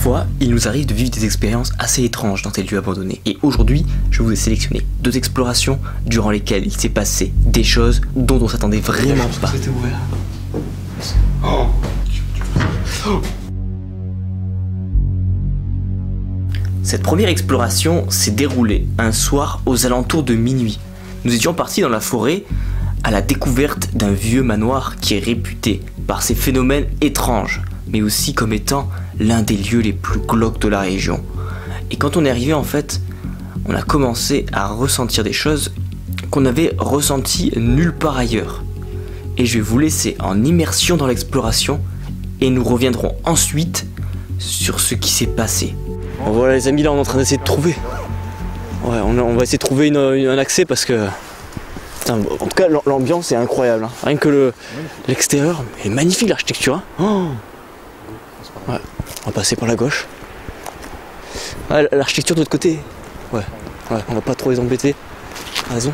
Parfois, il nous arrive de vivre des expériences assez étranges dans ces lieux abandonnés. Et aujourd'hui, je vous ai sélectionné 2 explorations durant lesquelles il s'est passé des choses dont on s'attendait vraiment pas. C'était ouvert. Cette première exploration s'est déroulée un soir aux alentours de minuit. Nous étions partis dans la forêt à la découverte d'un vieux manoir qui est réputé par ses phénomènes étranges, mais aussi comme étant l'un des lieux les plus glauques de la région. Et quand on est arrivé, en fait, on a commencé à ressentir des choses qu'on avait ressenties nulle part ailleurs. Et je vais vous laisser en immersion dans l'exploration et nous reviendrons ensuite sur ce qui s'est passé. Bon, voilà les amis, là on est en train d'essayer de trouver. Ouais, on va essayer de trouver un accès parce que... Putain, en tout cas l'ambiance est incroyable, hein. Rien que l'extérieur est magnifique, l'architecture, hein. Oh, ouais, on va passer par la gauche. Ouais, l'architecture de l'autre côté. Ouais, on va pas trop les embêter. T'as raison.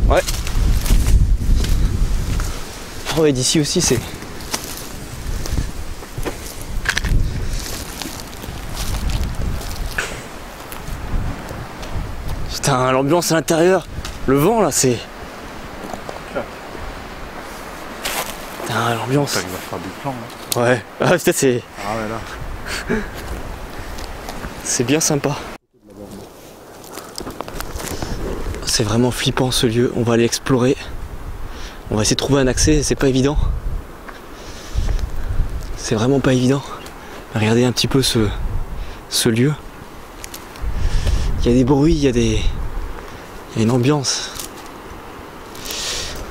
Ouais. Oh ouais, d'ici aussi c'est... Putain, l'ambiance à l'intérieur, le vent là c'est... Putain, l'ambiance... Il va faire du plan là. Ouais, ah, peut-être c'est... Ah ouais là. C'est bien sympa. C'est vraiment flippant ce lieu, on va aller explorer. On va essayer de trouver un accès, c'est pas évident. C'est vraiment pas évident. Regardez un petit peu ce lieu. Il y a des bruits, il y a une ambiance.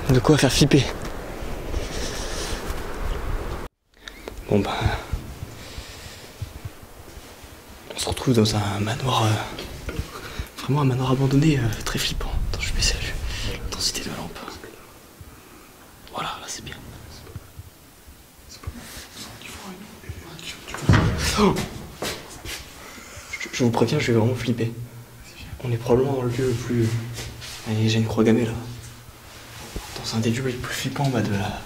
De quoi faire flipper. Bon bah... On se retrouve dans un manoir... Vraiment un manoir abandonné, très flippant. Attends, je vais baisser l'intensité de la lampe. Voilà, là c'est bien. Oh, je vous préviens, je vais vraiment flipper. On est probablement dans le lieu le plus... Allez, j'ai une croix gammée là. Dans un des lieux les plus flippants bah, de la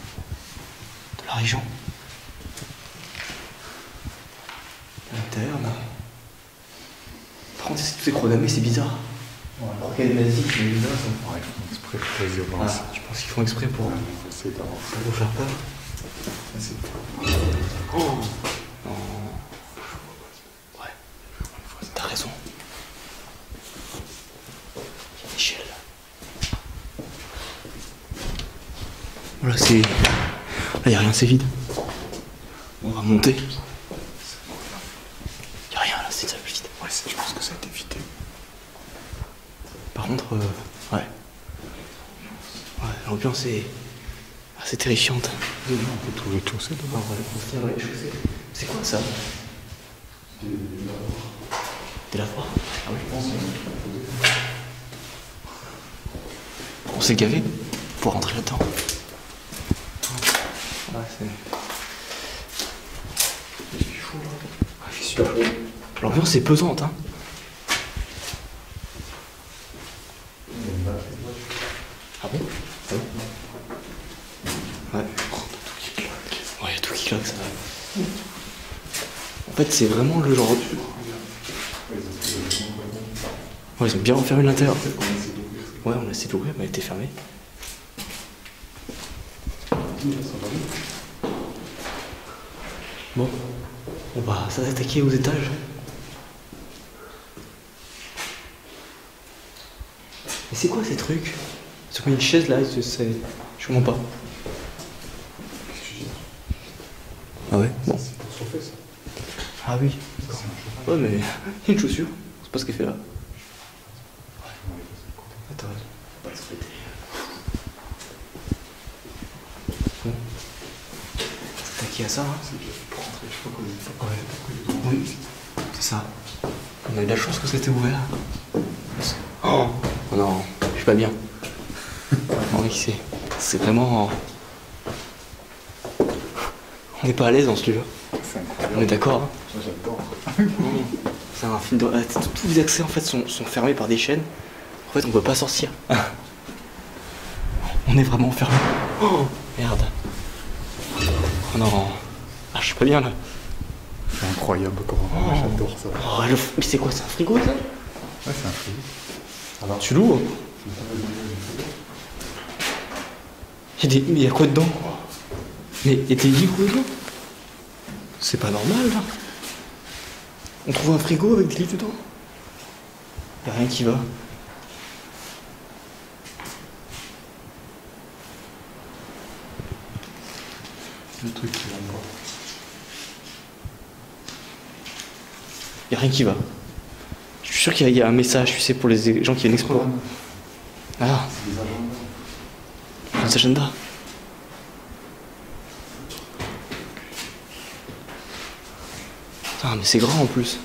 région. À l'intérieur là. Par contre, ces croix gammées, c'est bizarre. Alors qu'elle est basique, mais bizarre ça. Ouais, ils font exprès pour les violences. Ah, je pense qu'ils font exprès pour vous faire peur. Oh non. Ouais, t'as raison. Il y a une échelle. Voilà, c'est... Là, il n'y a rien, c'est vide. On va monter. Il n'y a rien là, c'est ça le vide. Ouais, je pense que ça a été vidé. Par contre, ouais. Ouais, l'ambiance est assez terrifiante. On peut trouver tout ça dedans. On va aller construire dans les chaussées. C'est quoi ça? Des lavoirs. Ah oui, je pense. On s'est gavé pour rentrer là-dedans. Ouais, c'est... Il fait chaud là. Ah, il fait super chaud. L'ambiance est pesante, hein. Ah bon? Ah bon? Ouais. Ouais, il y a tout qui claque, ça va. En fait, c'est vraiment le genre... Ouais, ils ont bien refermé l'intérieur. Ouais, on a essayé d'ouvrir, mais elle était fermée. Bon, on va s'attaquer aux étages. Mais c'est quoi ces trucs? Ils ont mis une chaise là, je comprends pas. Ah ouais? Bon. Ah oui. Ouais mais... Il y a une chaussure. C'est pas ce qu'elle fait là. Attends, pas se péter. Bon. S'attaquer à ça, hein? Ouais. Oui, c'est ça. On a eu de la chance que c'était ouvert. Oh non, je suis pas bien. Oui, c'est vraiment... On n'est pas à l'aise dans ce lieu. C'est incroyable. On est d'accord, hein. Moi, j'adore. C'est un film de... Tous les accès en fait sont fermés par des chaînes. En fait on peut pas sortir. On est vraiment fermé. Oh merde. Oh non. Ah je suis pas bien là. C'est incroyable comment. Moi, j'adore ça. Oh, mais c'est quoi, c'est un frigo ça? Ouais, c'est un frigo. Alors, Tu l'ouvres? Mais il y a quoi dedans? Mais il y a des livres dedans? C'est pas normal là. On trouve un frigo avec des livres dedans? Y a rien qui va. le truc qui va me voir. Y a rien qui va. Je suis sûr qu'il y a un message, tu sais, pour les gens qui viennent explorer. Ah, C'est des agendas. les agendas. Putain, mais c'est grand en plus.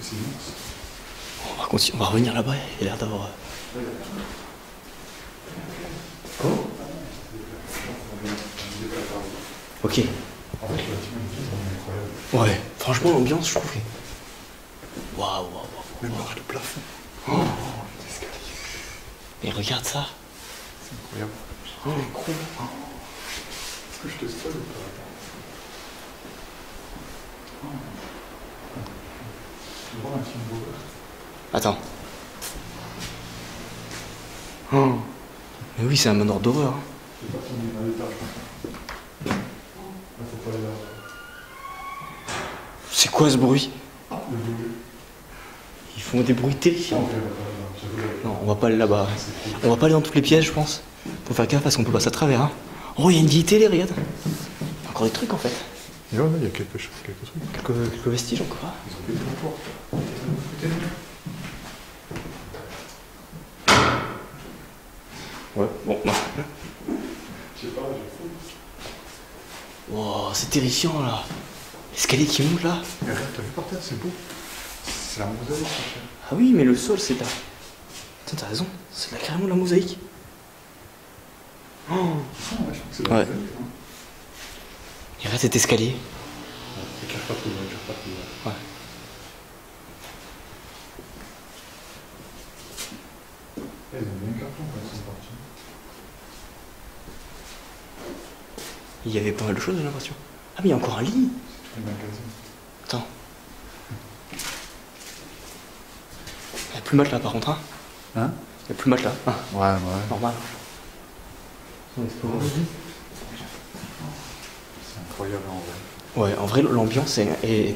C'est immense. On va continuer, on va revenir là-bas, il a l'air d'avoir... Comment? Ok. En fait, le bâtiment est incroyable. Ouais, franchement, l'ambiance, je trouve. Waouh, waouh, waouh. Même par le plafond. Oh. Les escaliers. Et regarde ça. C'est incroyable. Oh, gros. Est-ce que je te spoil ou pas? Tu vois un film d'horreur? Attends. Oh. Mais oui, c'est un manoir d'horreur. Hein. Je sais pas si on est à l'étage. Là, faut pas aller là. C'est quoi ce bruit? Le double. Ils font des bruits terrifiants. Ok, on va pas aller là. J'avoue, Non, on va pas aller là-bas. On va pas aller dans toutes les pièces, je pense. Faut faire gaffe parce qu'on peut passer à travers. Hein. Oh, il y a une vieille télé, regarde. Encore des trucs en fait. il y a quelque chose, quelques trucs. Quelques vestiges encore. Hein. Ils ont fait des rapports. Ouais, bon, non. Je sais pas, j'ai fou. Wow, c'est terrifiant là. L'escalier qui monte là. Mais regarde, t'as vu par terre, c'est beau. C'est la mosaïque, ça. Ah oui, mais le sol c'est là. Tiens, t'as raison. C'est là carrément la mosaïque. Oh. Ah, ouais, je crois que c'est la Ouais. mosaïque. Hein. Et regarde cet escalier. Éclaire pas trop loin, éclaire pas trop loin. Ouais. Ils ont mis un carton quand ils sont partis. Il y avait pas mal de choses, j'ai l'impression. Ah, mais il y a encore un lit. C'est tous les magasins. Attends. Il n'y a plus de matelas par contre, hein. Hein? Il n'y a plus de matelas. Ah, Ouais. normal. C'est incroyable en vrai. Ouais, en vrai, l'ambiance est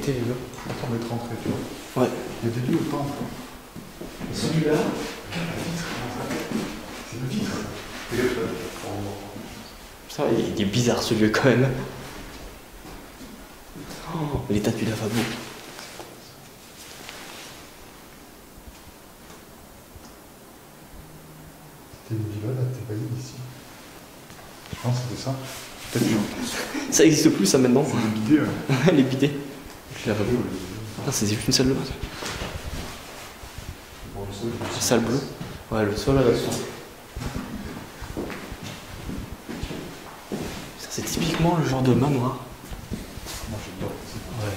terrible. Attends, on va être rentré, tu vois. Ouais. Il y a des lits autant. Celui-là. C'est une vitre. Regarde là. Putain, il est bizarre ce lieu quand même. Oh, l'état du lavabo. T'es une villa, là, t'es pas ici. Non, c'était ça. Peut-être que Ça existe plus ça maintenant. c'est des bidets, ouais. Les bidets. Le lavabo. Ah, c'est juste une salle de bain. Bon, le sol, La salle bleue. Ouais, le sol là-dessus. Ça, c'est typiquement le genre de manoir. moi j'adore. Ouais.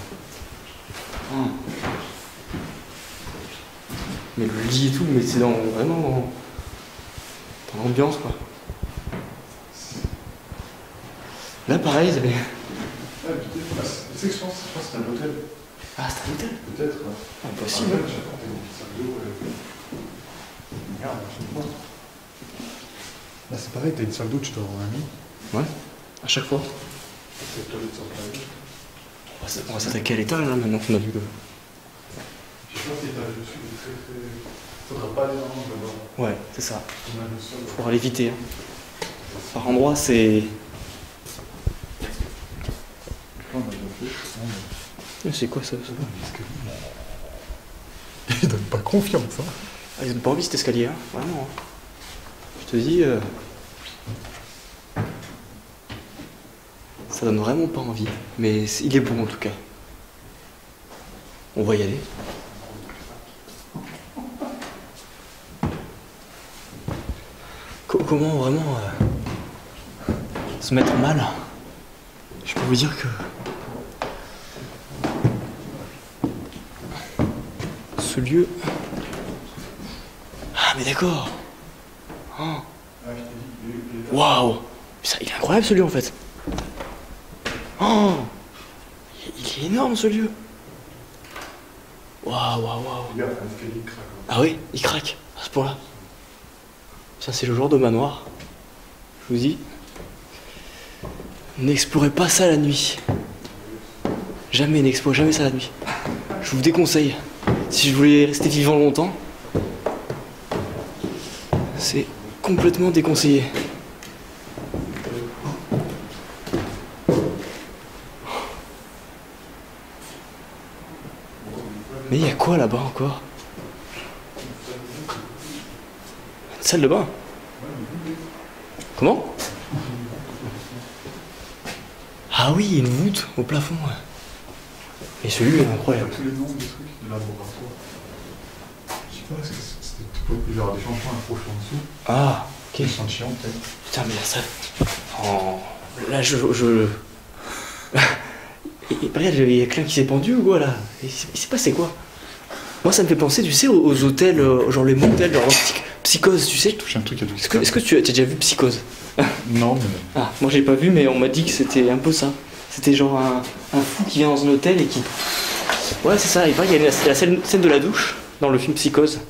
Mais le lit et tout, mais c'est vraiment dans l'ambiance quoi. Là pareil, ils avaient... Ah, peut-être, tu sais que je pense que c'était un hôtel. Ah, c'est un hôtel? Peut-être, ouais. Impossible. Ah, j'ai apporté une petite salle d'eau. Regarde, je sais pas. Là, c'est pareil, t'as une salle d'eau, tu dois avoir un lit. Ouais, à chaque fois. C'est le toilette sur le toilette. On va s'attaquer à l'étage là maintenant qu'on a vu le... Je sais pas si t'as dessus, très très. Faudra pas aller dans l'angle là-bas. Ouais, c'est ça. On a le sol. Faudra l'éviter. Hein. Par endroit, c'est... On a bien fait. C'est quoi ça? Il donne pas confiance, hein. Ah, ils ont pas envie cet escalier, hein. Vraiment. Hein. Je te dis... Ça donne vraiment pas envie. Mais il est bon en tout cas. On va y aller. Comment vraiment se mettre mal? Je peux vous dire que ce lieu... Ah mais d'accord. Oh. Waouh. Il est incroyable ce lieu en fait. Oh. Il est énorme ce lieu. Waouh, waouh, waouh. Ah oui, il craque à ce point-là. Ça c'est le genre de manoir. Je vous dis. N'explorez pas ça la nuit. Jamais, n'explorez jamais ça la nuit. Je vous déconseille. Si je voulais rester vivant longtemps, c'est complètement déconseillé. Mais il y a quoi là-bas encore? Une salle de bain? Comment? Ah oui, une voûte au plafond. Et celui-là est incroyable. Tous les noms des trucs de laboratoire. Je sais pas, est-ce que c'était. Il y aura des changements à approcher en dessous. Ah, ok. Des échantillons peut-être. Putain, mais la salle. Oh, là, Et regarde, il y a quelqu'un qui s'est pendu ou quoi là? Il s'est passé quoi? Moi, ça me fait penser, tu sais, aux hôtels, genre les motels, genre Psychose, tu sais. Je touche un truc à tout. Est-ce que tu as déjà vu Psychose? Non, mais. Ah, moi j'ai pas vu, mais on m'a dit que c'était un peu ça. C'était genre un fou qui vient dans un hôtel et qui. Ouais, c'est ça, il paraît qu'il y a la scène de la douche dans le film Psychose,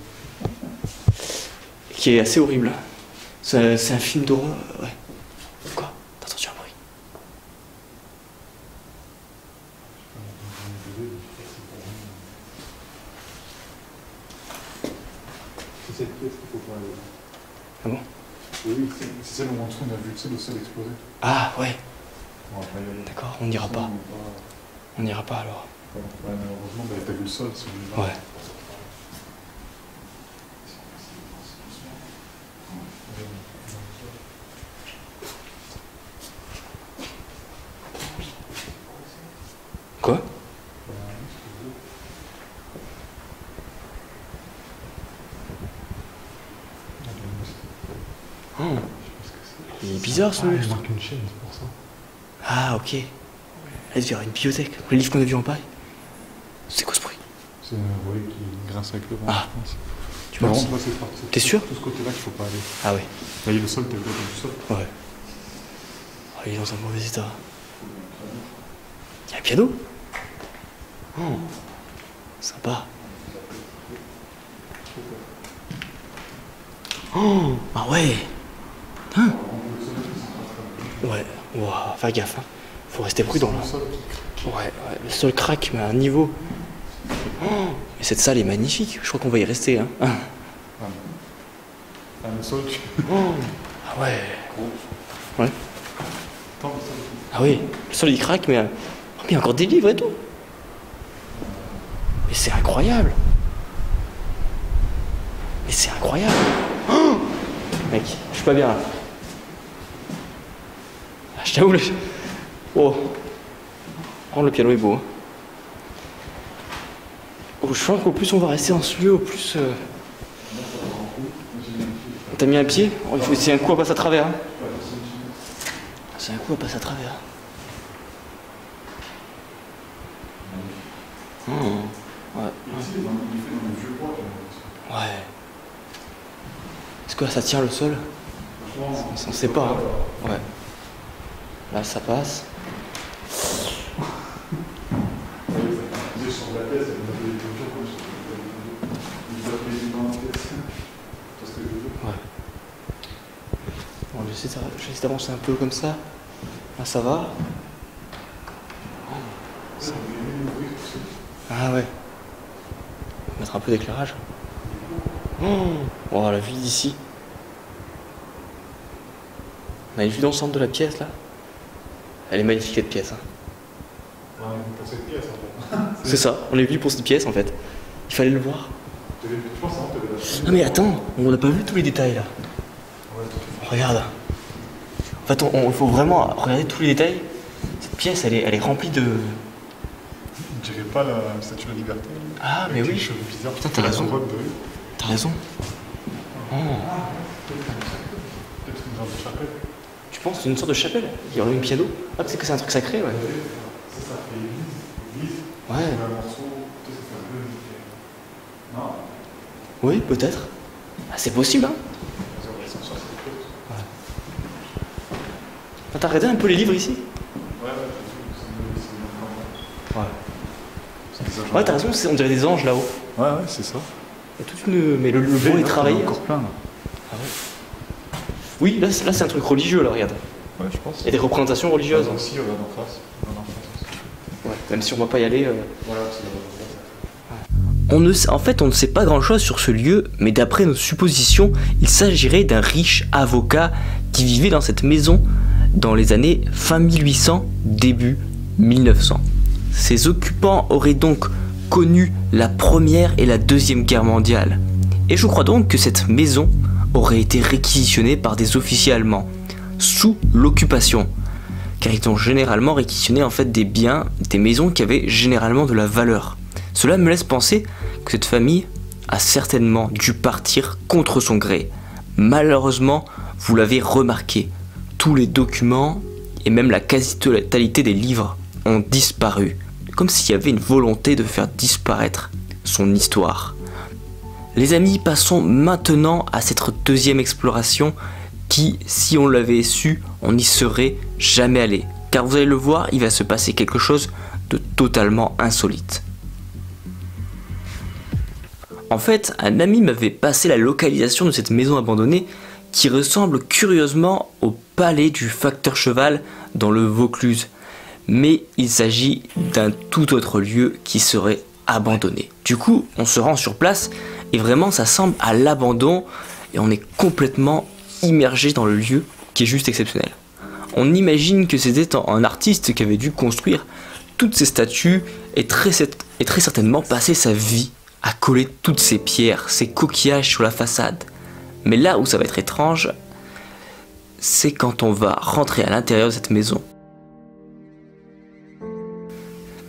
qui est assez horrible. C'est un film d'horreur, ouais. Quoi? T'as entendu un bruit? C'est cette pièce qu'il faut pas aller. Ah bon? Oui, c'est celle où en dessous on a vu le sol exploser. Ah, ouais. On va pas y aller. D'accord, on n'ira pas. On n'ira pas alors. Ouais, malheureusement, t'as vu le sol, celui-là. Ouais. Quoi? Oh. Il est bizarre ce Il monstre. manque une chaîne, c'est pour ça. Ah, ok. Là, il y aura une bibliothèque. Le livre qu'on a vu en paille. C'est quoi ce bruit? C'est un bruit qui grince avec le vent, Ah. je pense. Tu Par penses? contre, là, c'est parti. T'es sûr? Tout ce côté-là qu'il faut pas aller. Ah ouais. Là, il y a le sol, t'as vu le sol. Ouais. Oh, il est dans un mauvais état. Il y a un piano? Oh. Sympa. Oh. Ah ouais. Hein? Ouais. Ouah, fais gaffe. Hein. Faut rester prudent là. Le sol qui craque. Ouais, le sol craque, mais à un niveau. Oh. Mais cette salle est magnifique. Je crois qu'on va y rester. Hein. Ah, le sol, tu. Oh. Ah ouais. Ouais. Attends, le sol. Ah oui, le sol il craque, mais il y a encore des livres et tout. Mais c'est incroyable. Mais c'est incroyable. Oh mec, je suis pas bien là. Ah, je t'avoue, oh. Oh, le piano est beau. Hein. Oh, je sens qu'au plus on va rester dans ce lieu, au plus... T'as mis un pied? Oh, c'est un coup à passer à travers. Hein. C'est un coup à passer à travers. Mmh. Ouais. Ouais. Est-ce que là, ça tient le sol? On sait pas. Hein. Ouais. Là, ça passe. Ouais. Bon, j'essaie d'avancer un peu comme ça. Là, ça va. Ah ouais. Mettre un peu d'éclairage. Oh, la vue d'ici. On a une vue d'ensemble de la pièce là. Elle est magnifique cette pièce. Hein. Ouais, pour cette pièce en fait. C'est ça, on est venu pour cette pièce en fait. Il fallait le voir. Je pense que t'avais la. Non mais attends, on n'a pas vu tous les détails là. Ouais, Regarde. En fait, il faut vraiment regarder tous les détails. Cette pièce, elle est remplie de... je dirais pas la statue de la liberté. Ah, mais Avec oui. les cheveux bizarres. Putain, t'as raison. Robe de... T'as raison. Oh. Peut-être une genre de chapelle. Tu penses que c'est une sorte de chapelle? Il y aurait un piano? Ah, c'est que c'est un truc sacré, ouais. Ça fait église. Ouais. Un morceau, peut-être ça fait un peu. Non? Oui, peut-être. Ah, c'est possible, hein. T'as regardé un peu les livres ici? Ouais, c'est Ouais, t'as raison, on dirait des anges là-haut. Ouais, c'est ça. Il y a toute une... Mais le bois est travaillé. Encore plein là. Ah ouais. Oui, là c'est un truc religieux, là, regarde. Ouais, je pense. Il y a des représentations religieuses. Ah, aussi, regarde en face. Ouais, même si on va pas y aller. Voilà, c'est En fait, on ne sait pas grand-chose sur ce lieu, mais d'après nos suppositions, il s'agirait d'un riche avocat qui vivait dans cette maison dans les années fin 1800, début 1900. Ses occupants auraient donc connu la Première et la Deuxième Guerre mondiale. Et je crois donc que cette maison aurait été réquisitionnée par des officiers allemands, sous l'occupation. Car ils ont généralement réquisitionné en fait des biens, des maisons qui avaient généralement de la valeur. Cela me laisse penser que cette famille a certainement dû partir contre son gré. Malheureusement, vous l'avez remarqué, tous les documents et même la quasi-totalité des livres ont disparu, comme s'il y avait une volonté de faire disparaître son histoire. Les amis, passons maintenant à cette deuxième exploration qui, si on l'avait su, on n'y serait jamais allé. Car vous allez le voir, il va se passer quelque chose de totalement insolite. En fait, un ami m'avait passé la localisation de cette maison abandonnée qui ressemble curieusement au palais du facteur cheval dans le Vaucluse. Mais il s'agit d'un tout autre lieu qui serait abandonné. Du coup, on se rend sur place et vraiment ça semble à l'abandon et on est complètement immergé dans le lieu qui est juste exceptionnel. On imagine que c'était un artiste qui avait dû construire toutes ces statues et très certainement passer sa vie à coller toutes ces pierres, ces coquillages sur la façade. Mais là où ça va être étrange, c'est quand on va rentrer à l'intérieur de cette maison.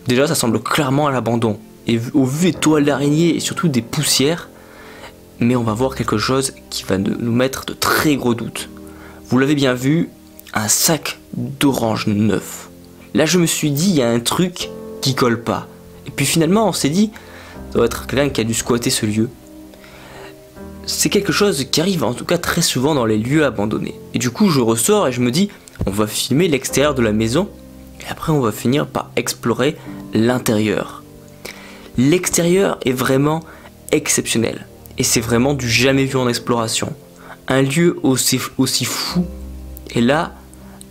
Déjà, ça semble clairement à l'abandon, et au vu des toiles d'araignée et surtout des poussières, mais on va voir quelque chose qui va nous mettre de très gros doutes. Vous l'avez bien vu, un sac d'orange neuf. Là, je me suis dit, il y a un truc qui colle pas. Et puis finalement, on s'est dit, ça doit être quelqu'un qui a dû squatter ce lieu. C'est quelque chose qui arrive en tout cas très souvent dans les lieux abandonnés. Et du coup, je ressors et je me dis, on va filmer l'extérieur de la maison, et après on va finir par explorer l'intérieur. L'extérieur est vraiment exceptionnel. Et c'est vraiment du jamais vu en exploration. Un lieu aussi fou. Et là,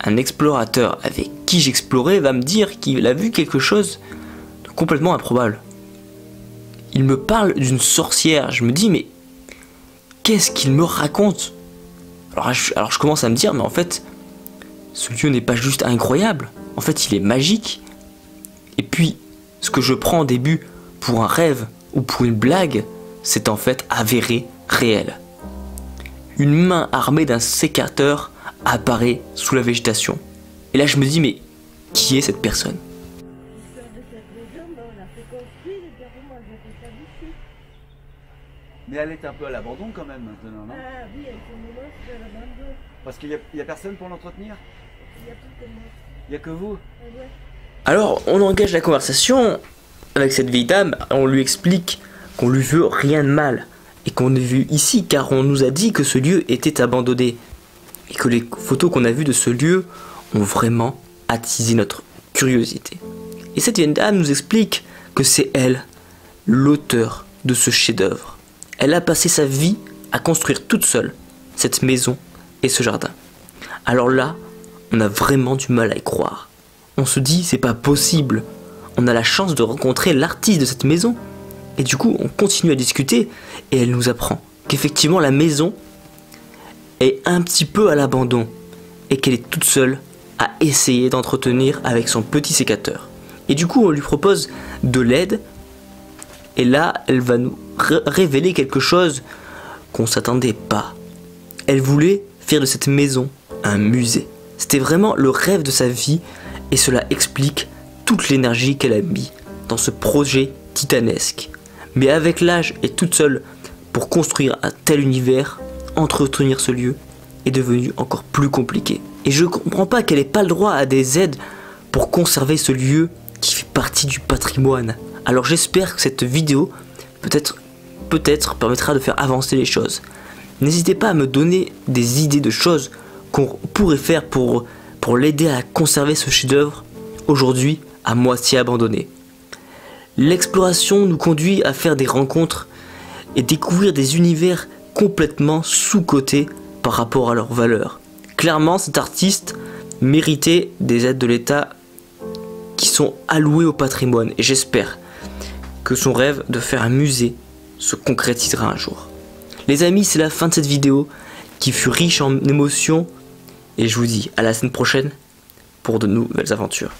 un explorateur avec qui j'explorais va me dire qu'il a vu quelque chose de complètement improbable. Il me parle d'une sorcière. Je me dis, mais qu'est-ce qu'il me raconte? Alors je commence à me dire, mais en fait, ce lieu n'est pas juste incroyable. En fait, il est magique. Et puis, ce que je prends au début pour un rêve ou pour une blague, c'est en fait avéré réel. Une main armée d'un sécateur apparaît sous la végétation. Et là, je me dis, mais qui est cette personne? Mais elle est un peu à l'abandon quand même maintenant, non? Ah oui, elle est à l'abandon. Parce qu'il y a personne pour l'entretenir? Il n'y a plus que moi. Il n'y a que vous? Ouais. Alors, on engage la conversation avec cette vieille dame. On lui explique qu'on lui veut rien de mal. Et qu'on est vu ici car on nous a dit que ce lieu était abandonné. Et que les photos qu'on a vues de ce lieu ont vraiment attisé notre curiosité. Et cette vieille dame nous explique que c'est elle, l'auteur de ce chef-d'œuvre. Elle a passé sa vie à construire toute seule cette maison et ce jardin. Alors là, on a vraiment du mal à y croire. On se dit, c'est pas possible. On a la chance de rencontrer l'artiste de cette maison. Et du coup, on continue à discuter et elle nous apprend qu'effectivement la maison est un petit peu à l'abandon et qu'elle est toute seule à essayer d'entretenir avec son petit sécateur. Et du coup, on lui propose de l'aide. Et là, elle va nous révéler quelque chose qu'on s'attendait pas. Elle voulait faire de cette maison un musée. C'était vraiment le rêve de sa vie et cela explique toute l'énergie qu'elle a mis dans ce projet titanesque. Mais avec l'âge et toute seule, pour construire un tel univers, entretenir ce lieu est devenu encore plus compliqué. Et je comprends pas qu'elle ait pas le droit à des aides pour conserver ce lieu qui fait partie du patrimoine. Alors j'espère que cette vidéo peut-être permettra de faire avancer les choses. N'hésitez pas à me donner des idées de choses qu'on pourrait faire pour l'aider à conserver ce chef-d'œuvre aujourd'hui à moitié abandonné. L'exploration nous conduit à faire des rencontres et découvrir des univers complètement sous-cotés par rapport à leur valeur. Clairement, cet artiste méritait des aides de l'État qui sont allouées au patrimoine et j'espère que son rêve de faire un musée se concrétisera un jour. Les amis, c'est la fin de cette vidéo qui fut riche en émotions et je vous dis à la semaine prochaine pour de nouvelles aventures.